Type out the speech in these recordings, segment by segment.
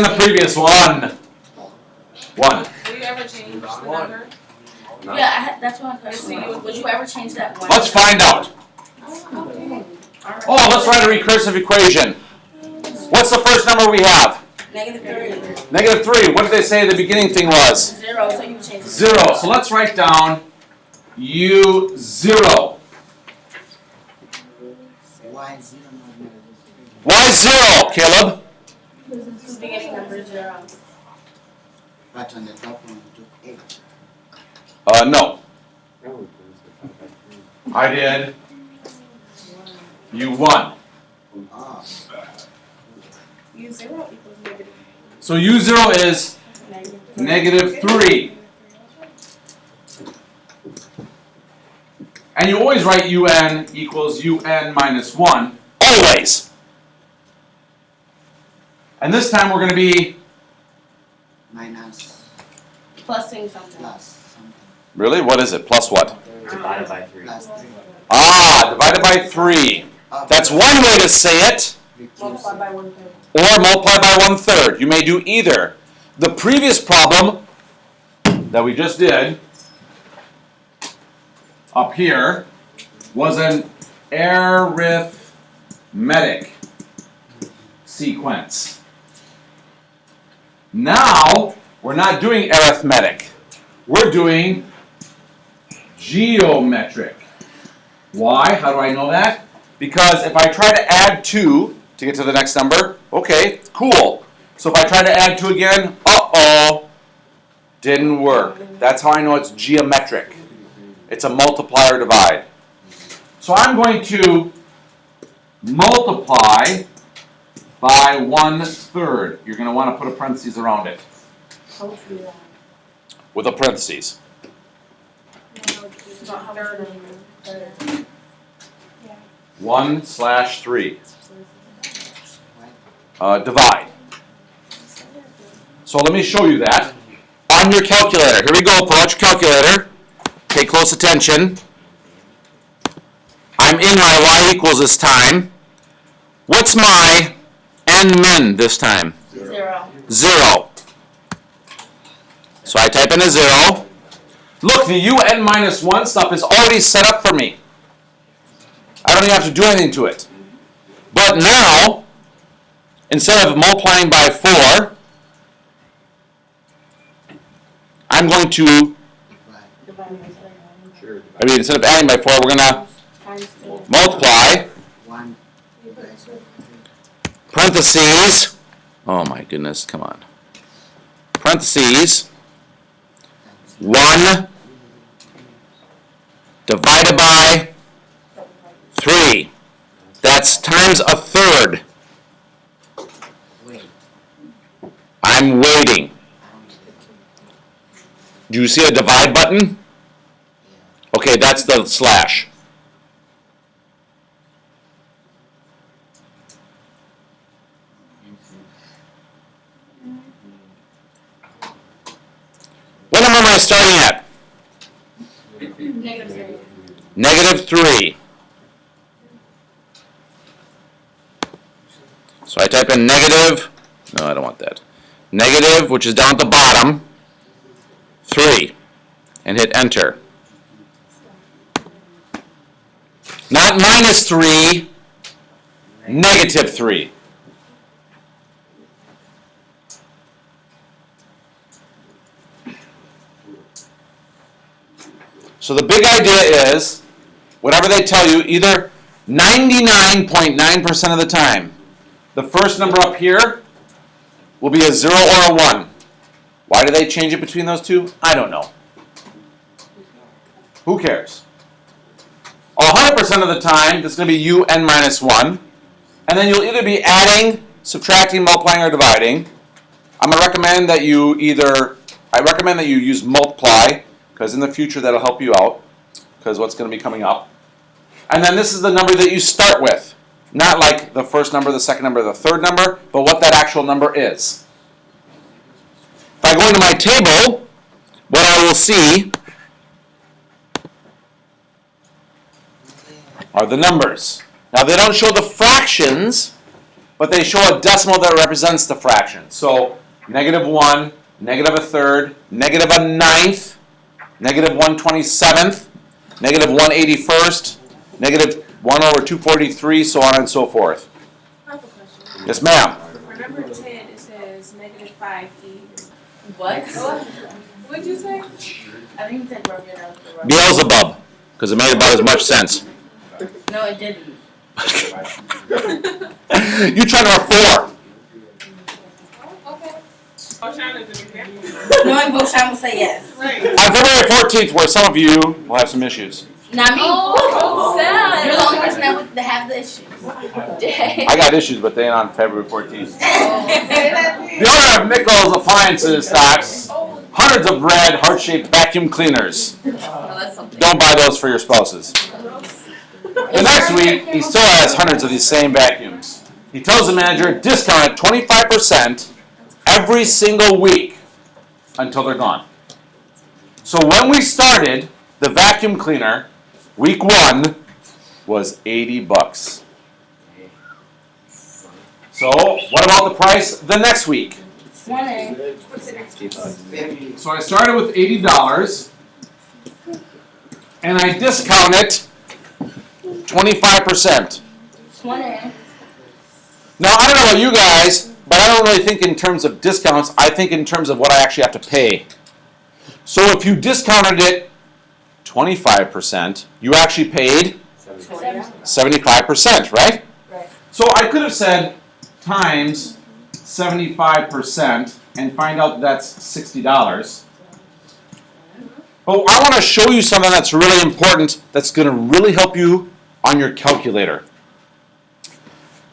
the previous one. 1. Will you ever change the number? No. Yeah, that's my question. Would you ever change that one? Let's find out. Oh, let's write a recursive equation. What's the first number we have? -3. -3. What did they say the beginning thing was? 0, so you change it. 0. So let's write down U0. Why 0, Caleb? The beginning number is 0. But on the top one, we took 8. No. I did. U1. Ah. U0 equals negative. So U0 is -3. And you always write UN equals UN minus 1. Always. And this time we're going to be... Minus. Plusing something. Plus something. Really? What is it? Plus what? Divided by 3. Plus 3. Ah, divided by 3. That's one way to say it. Multiply by 1/3. Or multiply by 1/3. You may do either. The previous problem that we just did up here was an arithmetic sequence. Now, we're not doing arithmetic. We're doing geometric. Why? How do I know that? Because if I try to add 2 to get to the next number, okay, cool. So if I try to add 2 again, uh-oh, didn't work. That's how I know it's geometric. It's a multiply or divide. So I'm going to multiply by 1/3. You're going to want to put a parentheses around it. With a parentheses. 1/3. Divide. So let me show you that. On your calculator. Here we go. Pull out your calculator. Pay close attention. I'm in my y equals this time. What's my n-min this time? 0. 0. So I type in a 0. Look, the UN minus 1 stuff is already set up for me. I don't even have to do anything to it. But now, instead of multiplying by 4, I'm going to, instead of adding by 4, we're going to multiply, 1. parentheses, oh my goodness, come on, parentheses, 1 divided by 3. That's times 1/3. Wait. I'm waiting. Do you see a divide button? Okay, that's the slash. What number am I starting at? -3. -3. So I type in negative, no, I don't want that. Negative, which is down at the bottom, 3, and hit enter. Not -3, -3. So the big idea is, whatever they tell you, either 99.9% of the time, the first number up here will be a 0 or a 1. Why do they change it between those two? I don't know. Who cares? 100% of the time, this is going to be UN minus 1. And then you'll either be adding, subtracting, multiplying, or dividing. I'm going to recommend that you use multiply, because in the future that'll help you out, because what's going to be coming up. And then this is the number that you start with. Not like the first number, the second number, the third number, but what that actual number is. If I go into my table, what I will see are the numbers. Now they don't show the fractions but they show a decimal that represents the fraction. So -1, -1/3, -1/9, -1/27, -1/81, -1/243, so on and so forth. I have a question. Yes, ma'am. For number 10, it says -5e. What? What'd you say? I think you said rub it out the rub. Beelzebub, because it made about as much sense. No, it didn't. You tried number 4. Okay. Oh, Shauna's in there. Knowing Boshan will say yes. Right. On February 14th, where some of you will have some issues. Not me. Oh, sad. You're the only person that would have the issues. Dang. I got issues, but they ain't on February 14th. Oh. The owner of Nichols Appliances stocks hundreds of red heart-shaped vacuum cleaners. Oh, that's something. Don't buy those for your spouses. The next week, he still has hundreds of these same vacuums. He tells the manager, discounted 25% every single week until they're gone. So when we started, the vacuum cleaner, week 1, was $80. So what about the price the next week? 20. So I started with $80, and I discount it 25%. 20. Now, I don't know about you guys, but I don't really think in terms of discounts. I think in terms of what I actually have to pay. So if you discounted it 25%, you actually paid 75%, right? Right. So I could have said times 75% and find out that's $60. But I want to show you something that's really important that's going to really help you on your calculator.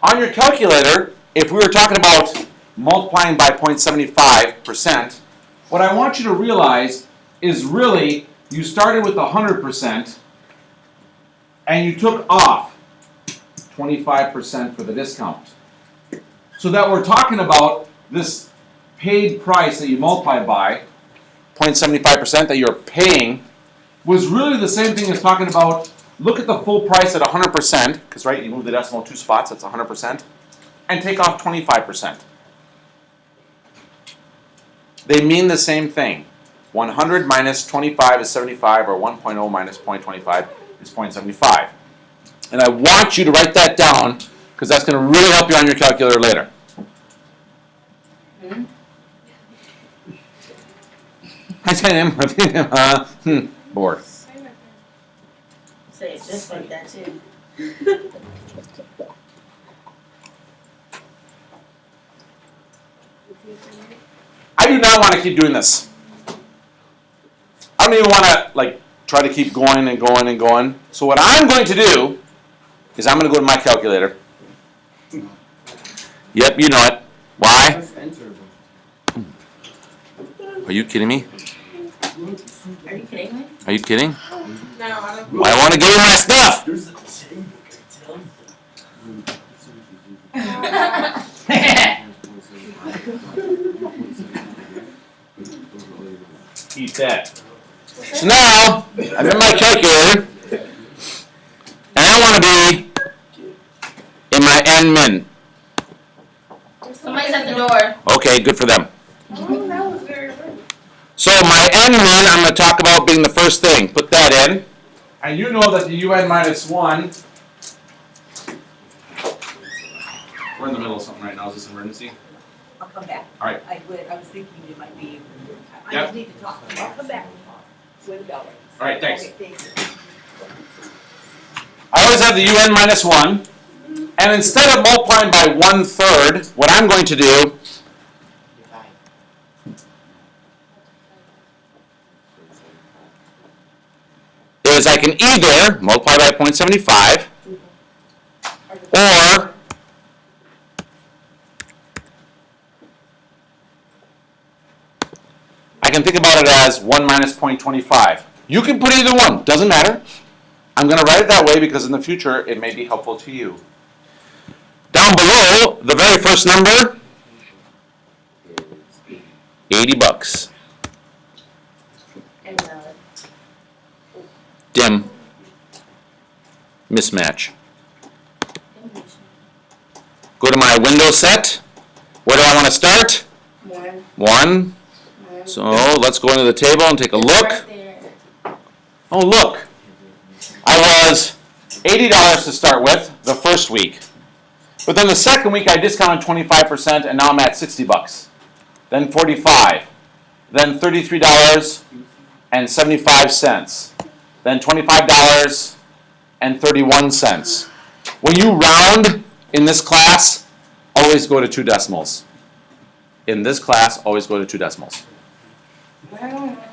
On your calculator, if we were talking about multiplying by 0.75%, what I want you to realize is really you started with 100% and you took off 25% for the discount. So that we're talking about this paid price that you multiply by 0.75% that you're paying was really the same thing as talking about look at the full price at 100%, because right, you move the decimal 2 spots, that's 100%, and take off 25%. They mean the same thing. 100 minus 25 is 75, or 1.0 minus 0.25 is 0.75. And I want you to write that down, because that's going to really help you on your calculator later. I said, bored. Say it just like that, too. I do not want to keep doing this. I don't even want to try to keep going and going and going. So what I'm going to do is I'm going to go to my calculator. Yep, you know it. Why? Are you kidding me? Are you kidding me? Are you kidding? No, I don't. Well, I want to give you my stuff. Eat that. So now, I'm in my calculator, and I want to be in my N-min. Somebody's at the door. Okay, good for them. Oh, that was very rude. So my N-min, I'm going to talk about being the first thing. Put that in. And you know that the UN minus 1. We're in the middle of something right now. Is this an emergency? I'll come back. All right. I was thinking it might be, I Yep. just need to talk, I'll come back with a bell rings. All right, thanks. Okay, thanks. I always have the UN minus 1. And instead of multiplying by 1/3, what I'm going to do is I can either multiply by 0.75 or I can think about it as 1 minus 0.25. You can put either one, doesn't matter. I'm going to write it that way because in the future it may be helpful to you. Down below, the very first number, $80. Dim. Mismatch. go to my window set. Where do I want to start? 1. 1. So let's go into the table and take a It's look. right there. Oh, look. I was $80 to start with the first week. But then the second week I discounted 25% and now I'm at $60. Then $45. Then $33.75. Then $25.31. When you round in this class, always go to 2 decimals. In this class, always go to 2 decimals. I don't know.